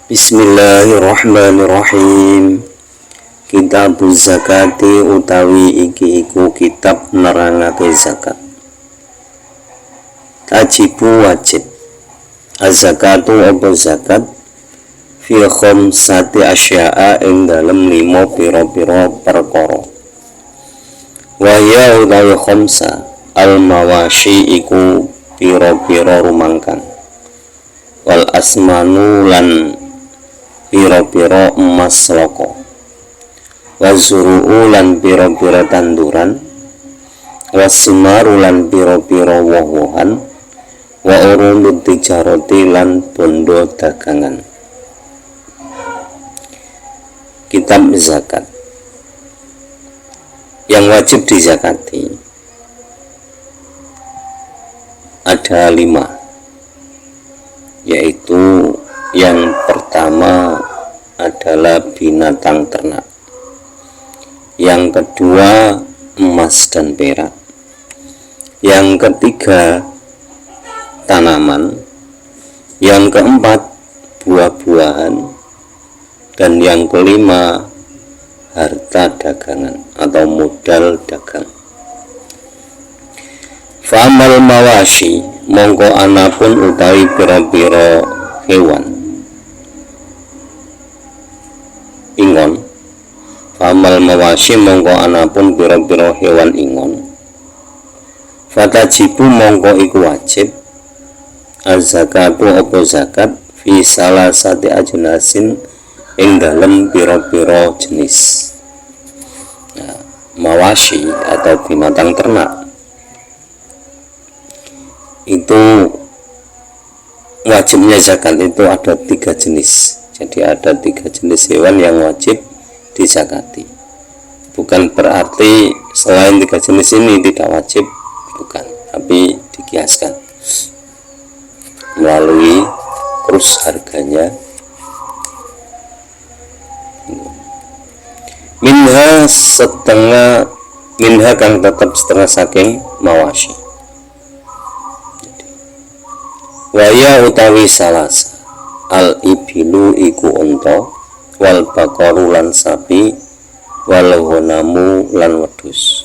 Bismillahirrahmanirrahim. Kitabuz zakati utawi iki iku kitab nerangake zakat. Tajibu wajib az-zakatu apa zakat fi khamsati asya'a ing dalem 5 pira-pira perkara. Wa ya utawi khamsa al-mawashi iku pira-pira rumangkang, wal asmanu lan pira-pira emas loko, wazuru'u lan pira-pira tanduran, wasimaru lan pira-pira woh-wohan, wa urudut tijarati lan bondo dagangan. Kitab zakat yang wajib dizakati ada 5, yaitu yang pertama adalah binatang ternak, yang kedua emas dan perak, yang ketiga tanaman, yang keempat buah-buahan, dan yang kelima harta dagangan atau modal dagang. Fa'amal mawashi mongko anapun utawi pira-pira hewan ingon. Fa'amal mawashi mongko anapun pira-pira hewan ingon, fatajibu mongko iku wajib az-zakatu apa zakat fi salasati ajnasin ing dalem pira-pira jenis. Nah, mawashi atau binatang ternak itu wajibnya zakat itu ada 3 jenis. Jadi ada 3 jenis hewan yang wajib dizakati. Bukan berarti selain 3 jenis ini tidak wajib, bukan, tapi dikiaskan melalui kurs harganya. Minha kang tetap setengah saking mawashi. Waya utawi salasa al ibilu iku unta, wal baqaru lan sapi, wal ghanamu lan wedhus.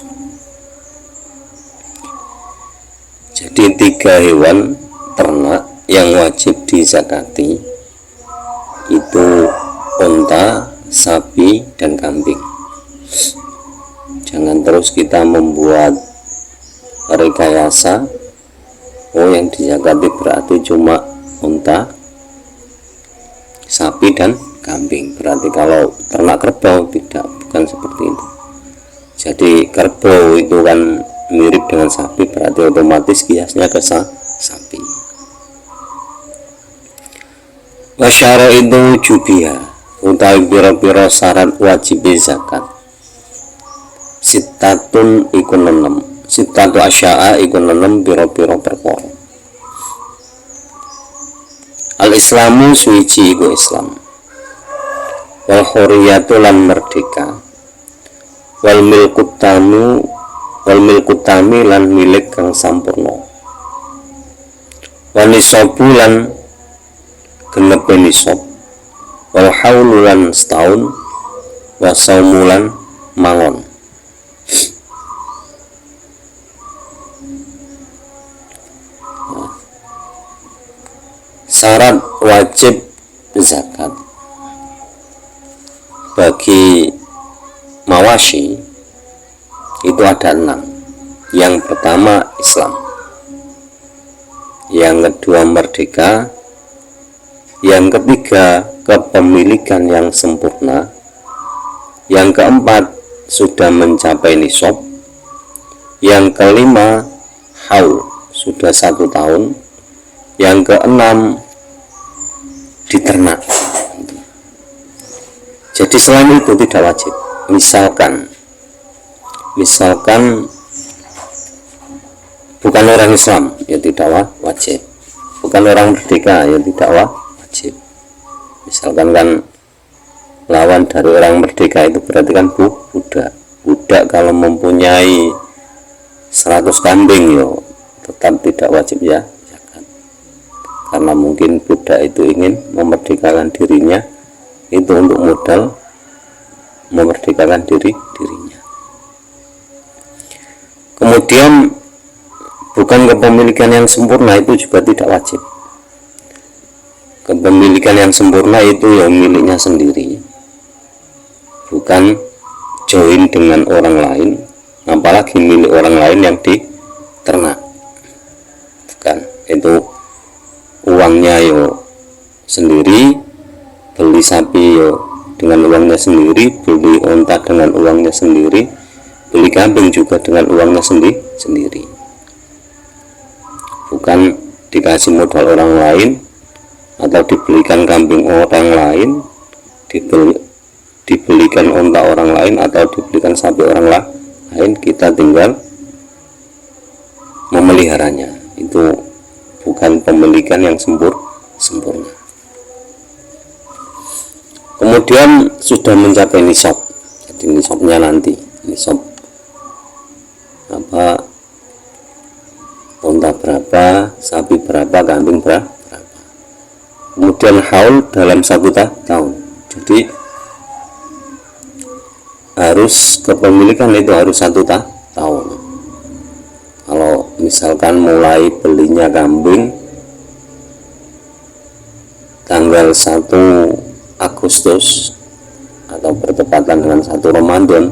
Jadi 3 hewan ternak yang wajib dizakati itu unta, sapi, dan kambing. Jangan terus kita membuat rekayasa, oh yang dizakati berarti cuma unta, sapi, dan kambing. Berarti kalau ternak kerbau tidak, bukan seperti itu. Jadi kerbau itu kan mirip dengan sapi, berarti otomatis kiasnya ke sapi. Wasyara itu jubiha utawi pira-pira syarat wajib zakat. Sitatun iku 6, sitatu asya'a iku 6 pira-pira perkara. Al-Islamu suci iku Islam, wal hurriyatu lan merdeka, wal milkutami lan milik kang sampurna, wal nisabu lan genepe nisab, wal haulu lan setahun, wa saumu lan mangon. Syarat wajib zakat bagi mawashi itu ada 6. Yang pertama Islam, yang kedua merdeka, yang ketiga kepemilikan yang sempurna, yang keempat sudah mencapai nisab, yang kelima haul sudah 1 tahun, yang keenam diternak. Jadi selain itu tidak wajib. Misalkan bukan orang Islam, ya tidak wajib. Bukan orang merdeka, ya tidak wajib. Misalkan kan lawan dari orang merdeka itu berarti kan budak kalau mempunyai 100 kambing, yo tetap tidak wajib ya zakat. karena mungkin budak itu ingin memerdekakan dirinya, itu untuk modal memerdekakan dirinya. Kemudian bukan kepemilikan yang sempurna itu juga tidak wajib. Kepemilikan yang sempurna itu yang miliknya sendiri, bukan join dengan orang lain, apalagi milik orang lain yang diternak. Bukan, itu uangnya yo sendiri, beli sapi yo dengan uangnya sendiri, beli onta dengan uangnya sendiri, beli kambing juga dengan uangnya sendiri. Bukan dikasih modal orang lain atau dibelikan kambing orang lain, dibelikan onta orang lain atau dibelikan sapi orang lain, kita tinggal memeliharanya. Itu bukan pemilikan yang sempurna. Kemudian sudah mencapai nisab. Jadi nisabnya nanti, nisab apa, onta berapa, sapi berapa, kambing berapa. Kemudian haul dalam 1 tahun. Jadi harus kepemilikan itu harus 1 tahun. Kalau misalkan mulai belinya kambing tanggal 1 Agustus atau bertepatan dengan 1 Ramadan,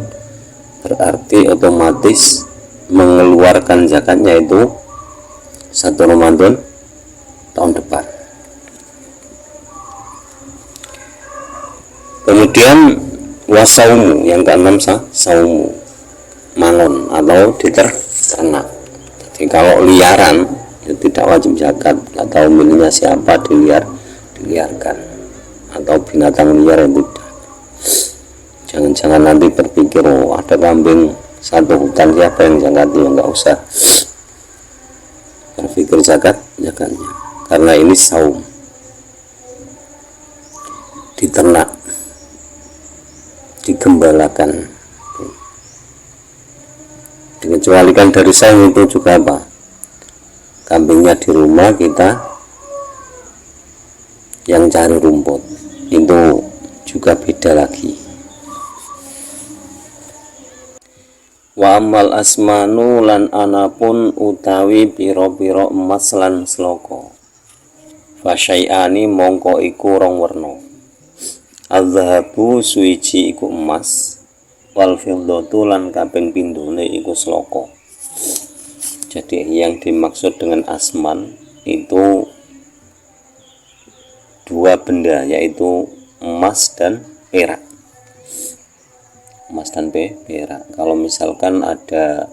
berarti otomatis mengeluarkan zakatnya itu 1 Ramadan tahun depan. Kemudian wasaumu, yang keenam saumu, mangon atau diternak. Jadi kalau liaran ya tidak wajib zakat, atau miliknya siapa diliarkan, atau binatang liar yang tidak. Jangan-jangan nanti berpikir, oh ada kambing 1 hutan, siapa yang zakatnya? Ya enggak usah berpikir zakatnya, karena ini saum, diternak, digembalakan. Dikecualikan dari saum itu juga apa, kambingnya di rumah, kita yang cari rumput, itu juga beda lagi. Wa amal asmanu lan anapun utawi piro-piro emas lan sloko, fasyai'ani mongko iku rong werna, az-zahabu suwiji iku emas, wal fiddatu lan kaping pindhone iku sloko. Jadi yang dimaksud dengan asman itu 2 benda, yaitu emas dan perak. Emas dan perak. Kalau misalkan ada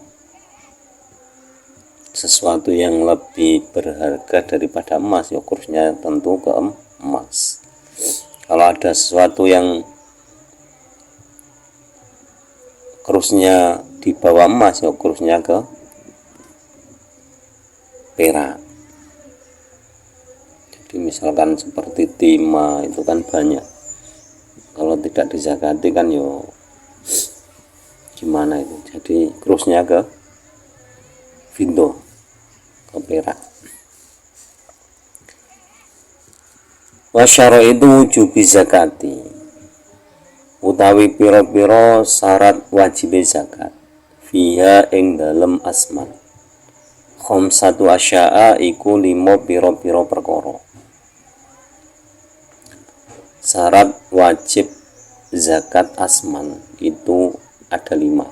sesuatu yang lebih berharga daripada emas, ya kursnya tentu ke emas. Kalau ada sesuatu yang kursnya di bawah emas, ya kursnya ke perak. Jadi misalkan seperti timah itu kan banyak, kalau tidak dizakati kan yo gimana itu, jadi kursnya ke findo, ke perak. Wasyara itu wujubi zakati, utawi piro-piro syarat wajib zakat, fiha ing dalem asman, khamsatu asya'a iku 5 piro-piro perkara. Syarat wajib zakat asman itu ada 5.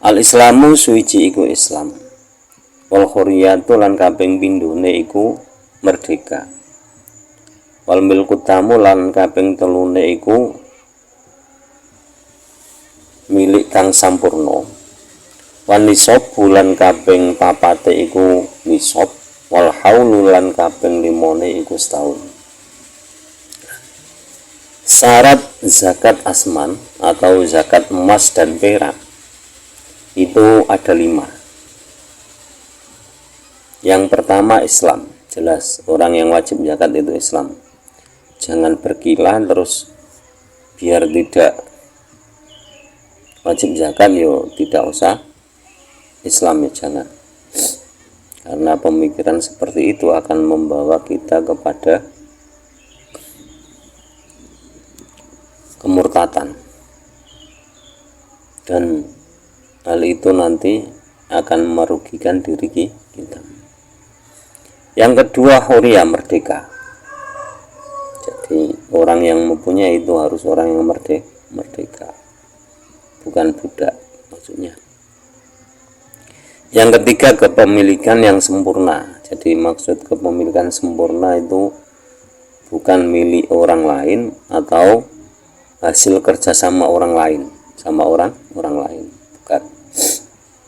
Al-islamu suwiji iku Islam, wal khuriyatu lan kaping pindhone iku merdeka, wal milku tamu lan kaping telune iku milik kang sampurna, wan nisab bulan kaping 4 iku nisab, wal haulu lan kaping 5 iku setahun. Syarat zakat asman atau zakat emas dan perak itu ada 5. Yang pertama Islam, jelas orang yang wajib zakat itu Islam. Jangan berkilah terus biar tidak wajib zakat yo tidak usah Islam, ya jangan, karena pemikiran seperti itu akan membawa kita kepada kemurtatan, dan hal itu nanti akan merugikan diri kita. Yang kedua, huria, merdeka. Jadi orang yang mempunyai itu harus orang yang merdeka, bukan budak maksudnya. Yang ketiga, kepemilikan yang sempurna. Jadi maksud kepemilikan sempurna itu bukan milik orang lain atau hasil kerjasama orang lain sama orang lain, bukan.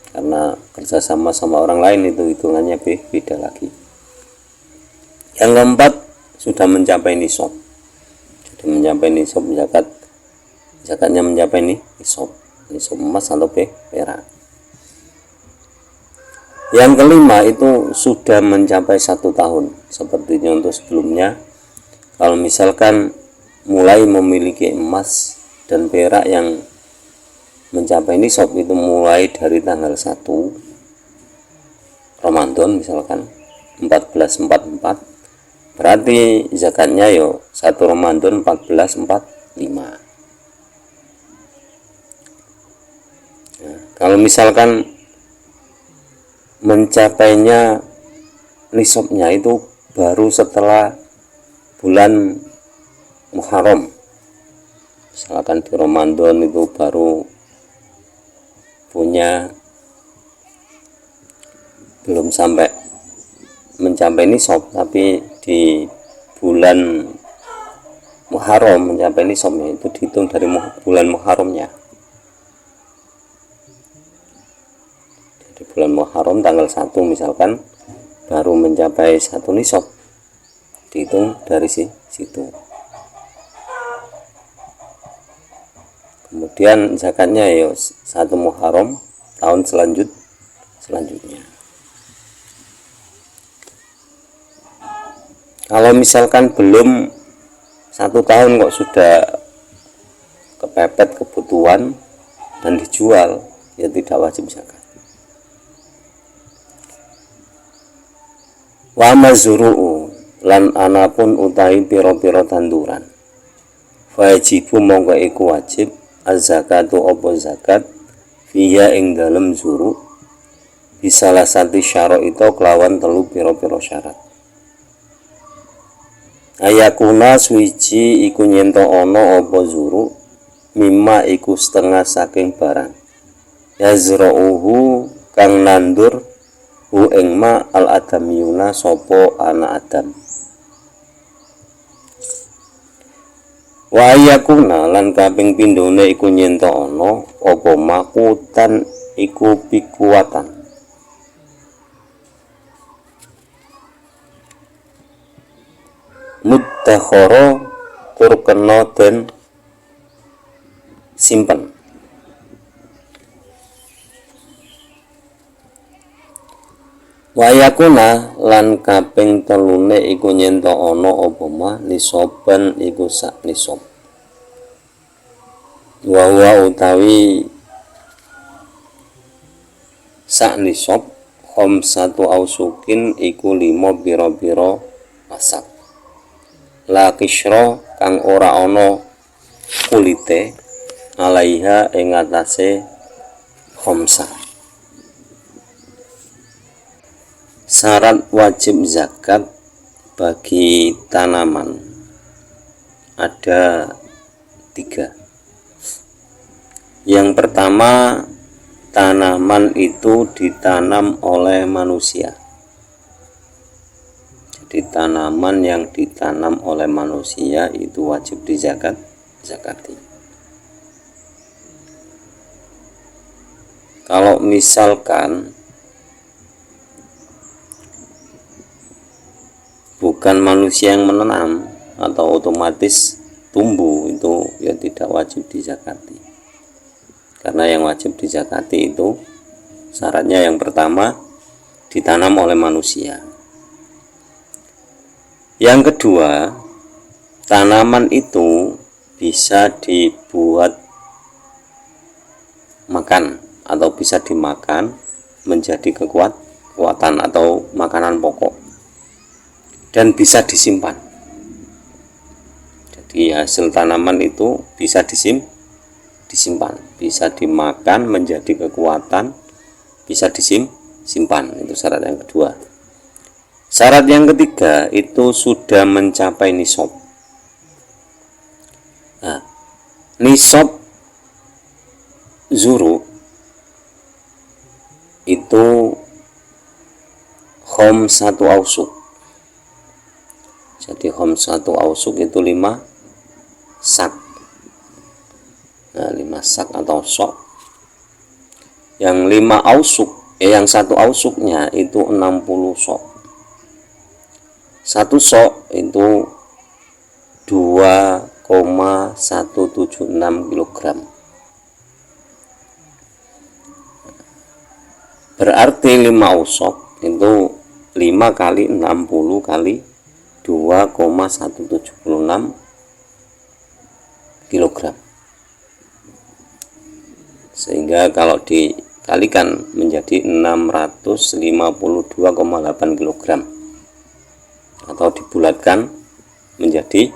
Karena kerjasama sama orang lain itu hitungannya beda lagi. Yang keempat, sudah mencapai nisab. Jadi mencapai nisab zakatnya mencapai nisab emas atau perak. Yang kelima itu sudah mencapai 1 tahun, sepertinya untuk sebelumnya. Kalau misalkan mulai memiliki emas dan perak yang mencapai nisab itu mulai dari tanggal 1 Ramadan misalkan 1444, berarti zakatnya 1 Ramadan 1445. Nah, kalau misalkan mencapainya nisabnya itu baru setelah bulan Muharram, misalkan di Ramadan itu baru punya, belum sampai mencapai nisab, tapi di bulan Muharram mencapai nisabnya, itu dihitung dari bulan Muharramnya. Di bulan Muharram tanggal 1 misalkan baru mencapai 1 nisab, dihitung dari situ. Kemudian zakatnya 1 Muharram tahun selanjutnya. Kalau misalkan belum 1 tahun kok sudah kepepet kebutuhan dan dijual, ya tidak wajib zakat. Wa mazru'u, lan anapun utahi pira-pira tanduran, wajibu mongko iku wajib az-zakatu apa zakat fiya ing dalem zuru bisalah satu syarat itu kelawan telu pira-pira syarat. Ayakuna suwiji iku nyento ana apa zuru mimma iku setengah saking barang yazra'uhu kang nandur hu ing ma al adamiyuna sapa anak Adam. Wa yakuna lan kaping pindhone iku nyento ana apa makutan iku pikuatan muddakhara tur kena den simpen. Wayakuna lan kaping telune iku nyento ana apa mah nisoban iku sak nisab. Wa utawi sak nisab khamsatu ausukin iku 5 pira-pira masak. La kisra kang ora ana kulite alaiha ing atase khamsah. Syarat wajib zakat bagi tanaman ada 3. Yang pertama, tanaman itu ditanam oleh manusia. Jadi tanaman yang ditanam oleh manusia itu wajib zakati. Kalau misalkan bukan manusia yang menanam atau otomatis tumbuh, itu ya tidak wajib dizakati. Karena yang wajib dizakati itu syaratnya yang pertama ditanam oleh manusia. Yang kedua, tanaman itu bisa dibuat makan atau bisa dimakan menjadi kekuatan atau makanan pokok dan bisa disimpan. Jadi hasil tanaman itu bisa disimpan, bisa dimakan menjadi kekuatan, bisa disimpan. Itu syarat yang kedua. Syarat yang ketiga itu sudah mencapai nisab. Nah, nisab zuru itu satu ausuk. Jadi satu ausuk itu 5 sak. Nah, 5 sak atau sok. Yang 5 ausuk, yang satu ausuknya itu 60 sok. Satu sok itu 2,176 kg. Berarti 5 ausok itu 5 kali 60 kali 2,176 kg. Sehingga kalau dikalikan menjadi 652,8 kg atau dibulatkan menjadi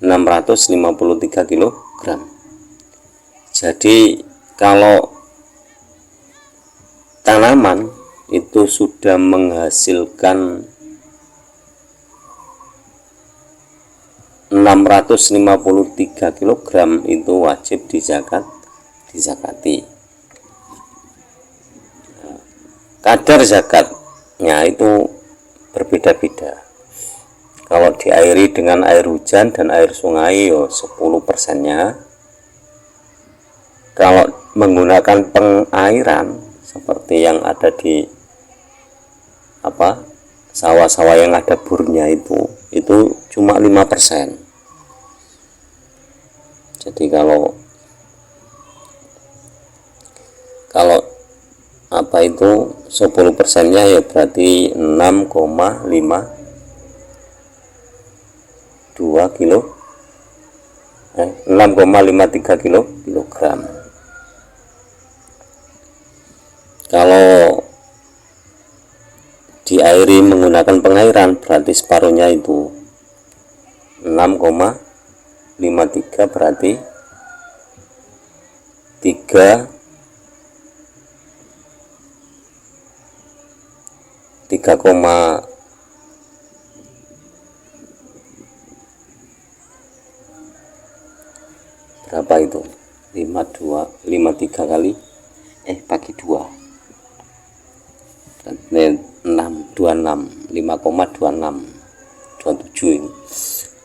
653 kg. Jadi kalau tanaman itu sudah menghasilkan 653 kg itu wajib dizakati. Kadar zakatnya itu berbeda-beda. Kalau diairi dengan air hujan dan air sungai 10%-nya. Kalau menggunakan pengairan seperti yang ada di sawah-sawah yang ada burnya itu cuma 5%. Jadi kalau itu 10%-nya ya berarti 6,53 kilogram. Kalau diairi menggunakan pengairan berarti separuhnya itu 6,53 berarti 3 berapa itu 53 kali bagi 2 5,26 27 ini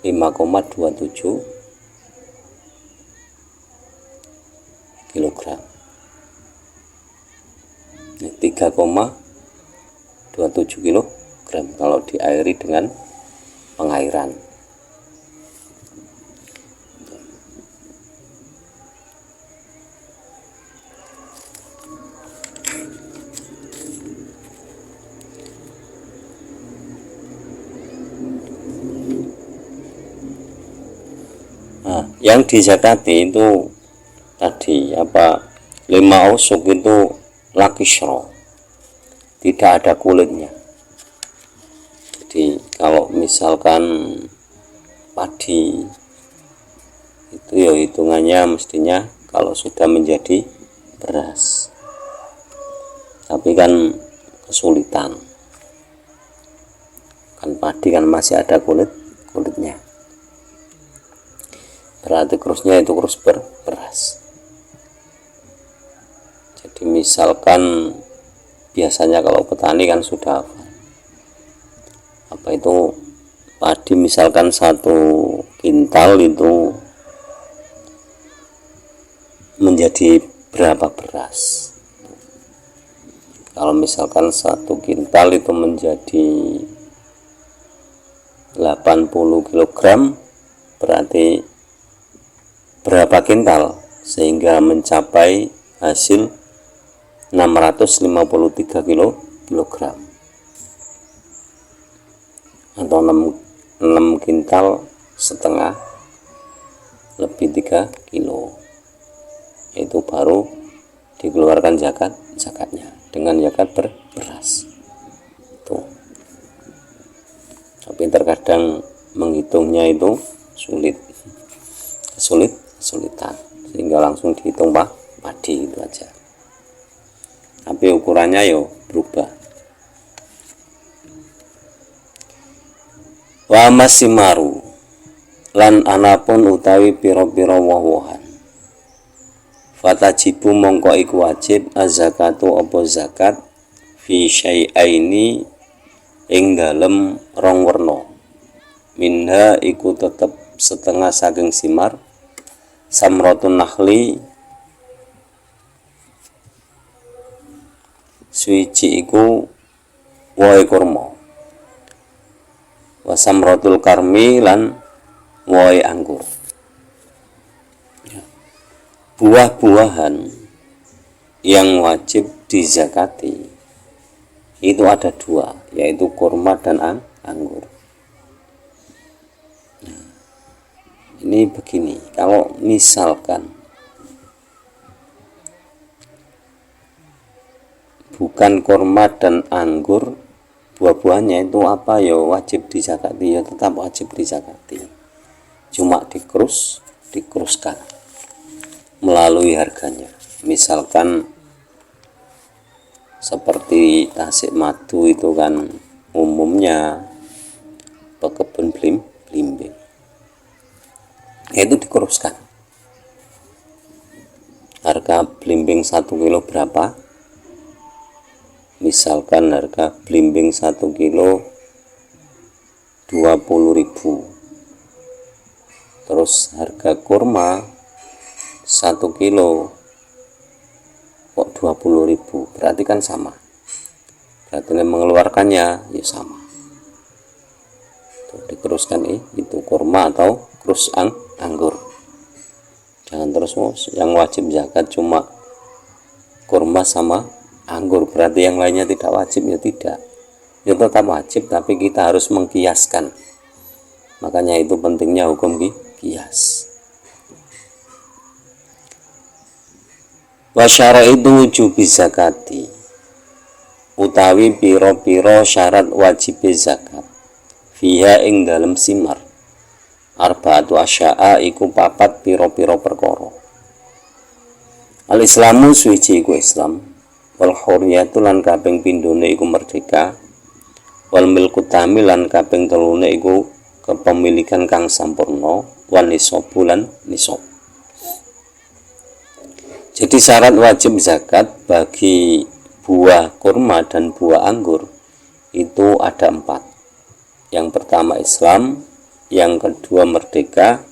5,27 kilogram. 3,27 kilogram kalau diairi dengan pengairan. Nah, yang dizakati itu tadi 5 ausuk itu lakisro, tidak ada kulitnya. Jadi kalau misalkan padi itu ya hitungannya mestinya kalau sudah menjadi beras, tapi kan kesulitan, kan padi kan masih ada kulitnya, berarti krusnya itu krus beras. Jadi misalkan biasanya kalau petani kan sudah itu padi misalkan 1 kintal itu menjadi berapa beras. Kalau misalkan 1 kintal itu menjadi 80 kg berarti berapa kintal sehingga mencapai hasil 653 kilogram atau 6 kintal setengah lebih 3 kilo, itu baru dikeluarkan zakatnya dengan zakat beras. Tuh. Tapi terkadang menghitungnya itu kesulitan, sehingga langsung dihitung padi itu aja. Tapi ukurannya yo berubah. Wa masimaru lan anapun utawi pira-pira woh-wohan. Fatajibu mongko iku wajib az-zakatu apa zakat fi syai'aini ing dalem rong werna. Minha iku tetep setengah saking simar, samratun nakhli suici iku wohe kurma, wa samratul karmi lan wohe anggur. Buah-buahan yang wajib dizakati itu ada dua, yaitu kurma dan anggur. Nah, ini begini, kalau misalkan bukan kurma dan anggur, buah-buahnya itu apa ya wajib dizakati, ya tetap wajib dizakati, cuma dikruskan melalui harganya. Misalkan seperti tasik madu itu kan umumnya pekebun blimbing, itu dikruskan. Harga blimbing 1 kilo berapa? Misalkan harga blimbing 1 kilo 20.000, terus harga kurma 1 kilo kok 20.000, berarti kan sama, berarti mengeluarkannya ya sama. Tuh, dikruskan itu kurma atau krus anggur. Jangan terus yang wajib zakat cuma kurma sama anggur, berarti yang lainnya tidak wajib. Ya tidak, ya tetap wajib, tapi kita harus mengkiaskan. Makanya itu pentingnya hukum kias. Wa syaraitu wujubi zakati utawi piro-piro syarat wajib zakat fiha ing dalem simar arba'atu asya'a iku papat piro-piro perkara. Al Islamu suci iku Islam, wal hurriyatu lan kaping pindhone iku merdeka, wal milku tamil lan kaping telune iku kepemilikan kang sampurna, wan nisabu lan nisab. Jadi syarat wajib zakat bagi buah kurma dan buah anggur itu ada 4. Yang pertama Islam, yang kedua merdeka,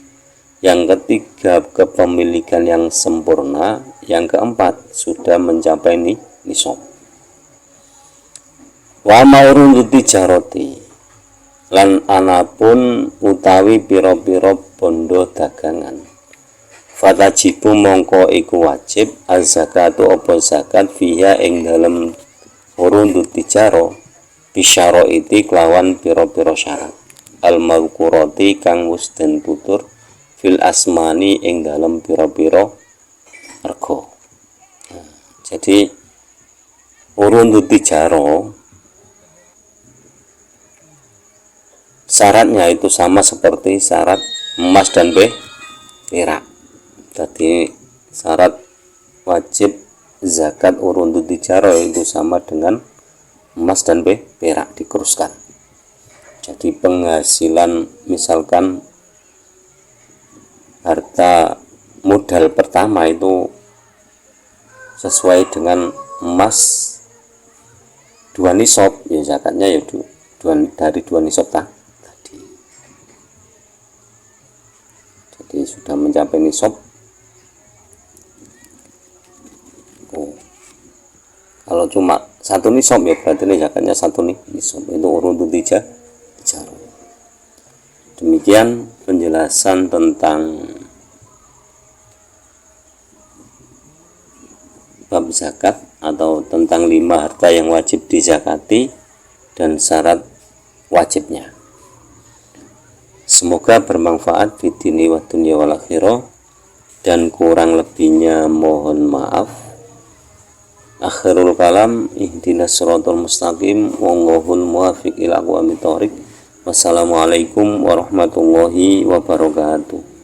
yang ketiga kepemilikan yang sempurna, yang keempat sudah mencapai nisab. Wa maurun tijarati lan anapun utawi pira-pira bondo dagangan. Fatajibu mongko iku wajib az-zakatu apa zakat fiha ing dalem urun tijaro bisyaraiti kelawan pira-pira syarat al-mazkurati kang wis den tutur fil asmani ing dalem pira-pira rega. Jadi urun tijaro syaratnya itu sama seperti syarat emas dan perak. Tadi syarat wajib zakat urun tijaro itu sama dengan emas dan perak dikruskan. Jadi penghasilan misalkan harta modal pertama itu sesuai dengan emas 2 nisab, ya zakatnya ya dari 2 nisab tadi. Jadi sudah mencapai nisab. Kalau cuma 1 nisab ya berarti ini zakatnya 1 nisab, itu urun tijaro. Demikian penjelasan tentang bab zakat atau tentang 5 harta yang wajib dizakati dan syarat wajibnya. Semoga bermanfaat di dini wa dunya wal akhirah, dan kurang lebihnya mohon maaf. Akhirul kalam, ihdinas siratal mustaqim, wallahul muwaffiq ila aqwamit thoriq. Wassalamualaikum warahmatullahi wabarakatuh.